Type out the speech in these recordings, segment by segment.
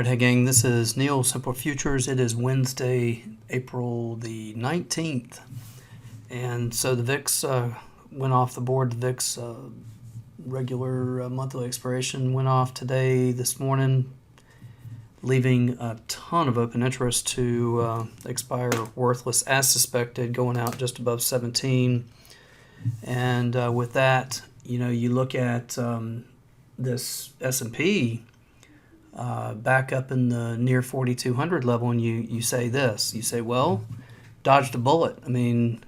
Alright, hey gang, this is Neil, Simple Futures. It is Wednesday, April the 19th. And so the VIX went off the board. The VIX regular monthly expiration went off today, this morning, leaving a ton of open interest to expire worthless as suspected, going out just above 17. And with that, you look at this S&P back up in the near 4,200 level, and you say this. You say, well, dodged a bullet. I mean,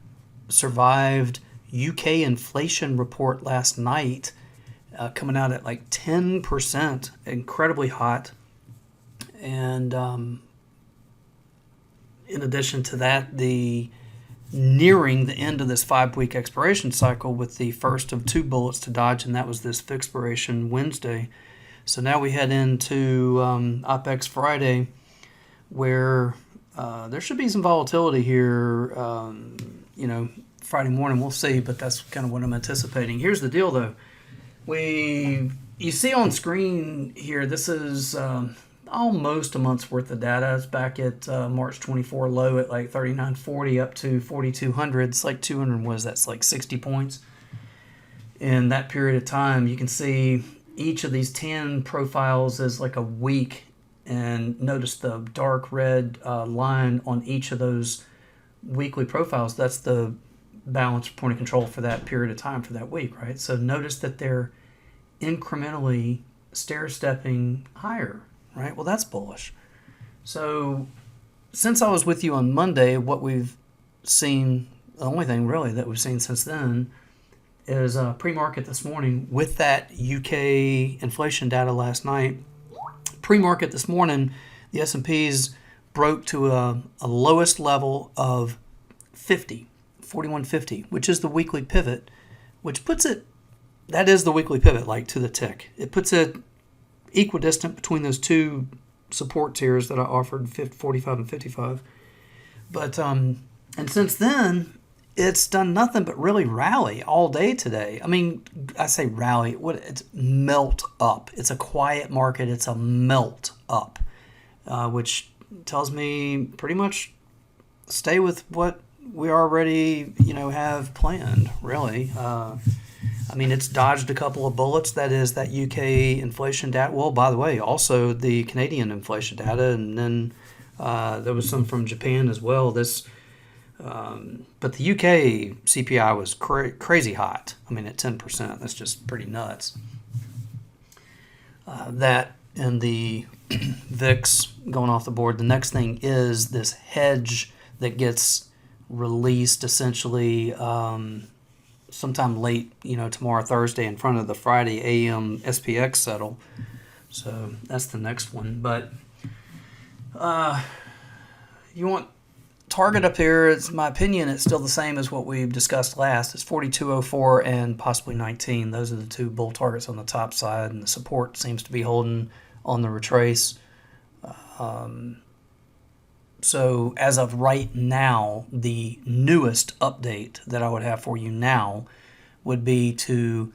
survived UK inflation report last night, coming out at like 10%, incredibly hot. And in addition to that, the nearing the end of this 5-week expiration cycle with the first of two bullets to dodge, and that was this Vixpiration Wednesday. So now we head into OPEX Friday, where there should be some volatility here. Friday morning, we'll see, but that's kind of what I'm anticipating. Here's the deal, though. You see on screen here, this is almost a month's worth of data. It's back at March 24 low at like 39.40 up to 4,200. It's like 200, what is that? It's like 60 points. In that period of time, you can see each of these 10 profiles is like a week, and notice the dark red line on each of those weekly profiles. That's the balance point of control for that period of time for that week, right? So notice that they're incrementally stair-stepping higher, right? Well, that's bullish. So since I was with you on Monday, what we've seen, the only thing really that we've seen since then is pre-market this morning with that UK inflation data last night. Pre-market this morning, the S&Ps broke to a lowest level of 41.50, which is the weekly pivot, which puts it, that is the weekly pivot, like to the tick. It puts it equidistant between those two support tiers that I offered, 45 and 55. But, and since then, it's done nothing but really rally all day today. I mean, I say rally, it's melt up. It's a quiet market. It's a melt up, which tells me pretty much stay with what we already, have planned, really. I mean, it's dodged a couple of bullets. That is that UK inflation data. Well, by the way, also the Canadian inflation data, and then there was some from Japan as well. But the UK CPI was crazy hot. I mean, at 10%, that's just pretty nuts. That and the VIX going off the board. The next thing is this hedge that gets released essentially sometime late, tomorrow, Thursday, in front of the Friday AM SPX settle. So that's the next one. But you want target up here, it's my opinion, it's still the same as what we discussed last. It's 42.04 and possibly 19. Those are the two bull targets on the top side, and the support seems to be holding on the retrace. So as of right now, the newest update that I would have for you now would be to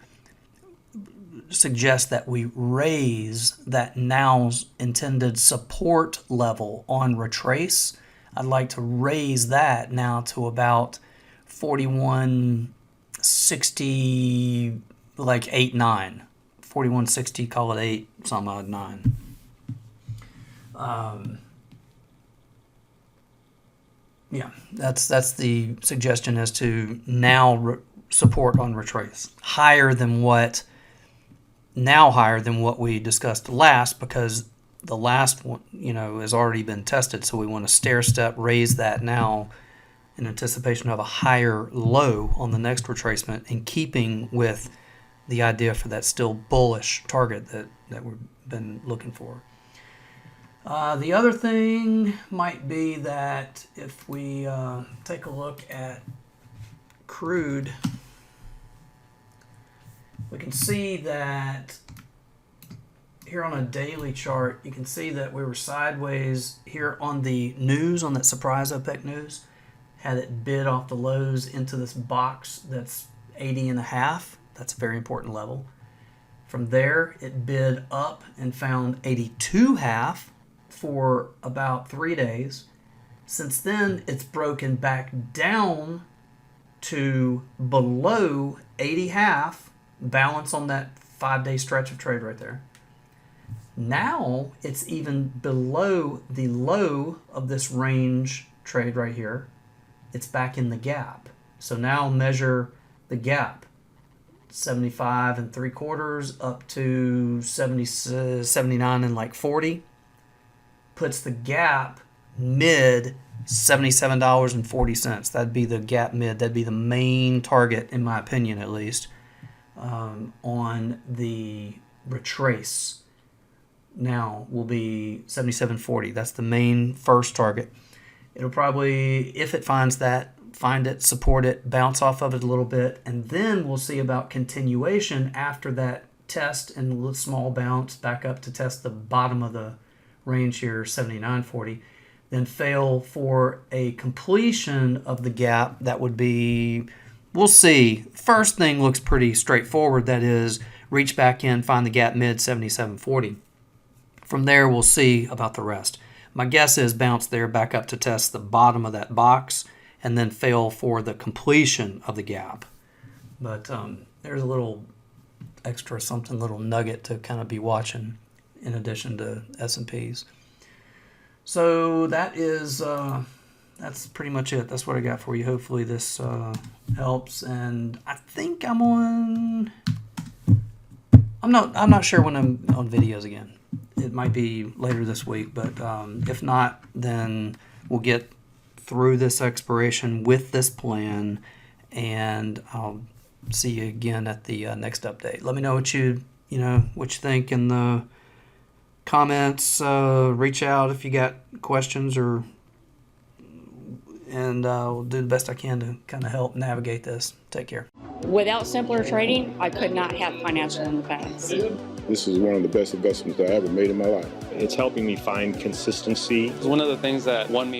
suggest that we raise that now's intended support level on retrace. I'd like to raise that now to about 41.60, like 8.9. 41.60, call it 8, something odd 9. Yeah, that's the suggestion as to now support on retrace. Higher than what we discussed last, because the last one, has already been tested. So we want to stair step, raise that now in anticipation of a higher low on the next retracement, in keeping with the idea for that still bullish target that we've been looking for. The other thing might be that if we take a look at crude, we can see that here on a daily chart, you can see that we were sideways here on the news, on that surprise OPEC news, had it bid off the lows into this box that's 80.5. That's a very important level. From there, it bid up and found 82.5. for about 3 days. Since then, it's broken back down to below 80.5, balance on that 5-day stretch of trade right there. Now it's even below the low of this range trade right here. It's back in the gap. So now measure the gap. 75 3/4 up to 79 and like 40. Puts the gap mid $77.40. That'd be the gap mid. That'd be the main target, in my opinion at least, on the retrace. Now will be 77.40. That's the main first target. It'll probably, if it finds that, find it, support it, bounce off of it a little bit, and then we'll see about continuation after that test and a little small bounce back up to test the bottom of the range here, 79.40. Then fail for a completion of the gap. That would be, we'll see. First thing looks pretty straightforward. That is, reach back in, find the gap mid 77.40. From there, we'll see about the rest. My guess is bounce there back up to test the bottom of that box and then fail for the completion of the gap. But there's a little extra something, little nugget to kind of be watching in addition to S&Ps. So that is, that's pretty much it. That's what I got for you. Hopefully this helps. And I think I'm not sure when I'm on videos again. It might be later this week, but if not, then we'll get through this expiration with this plan, and I'll see you again at the next update. Let me know what you think in the comments. Reach out if you got questions, and we'll do the best I can to kind of help navigate this. Take care. Without simpler trading, I could not have financial independence. This is one of the best investments I ever made in my life. It's helping me find consistency. It's one of the things that won me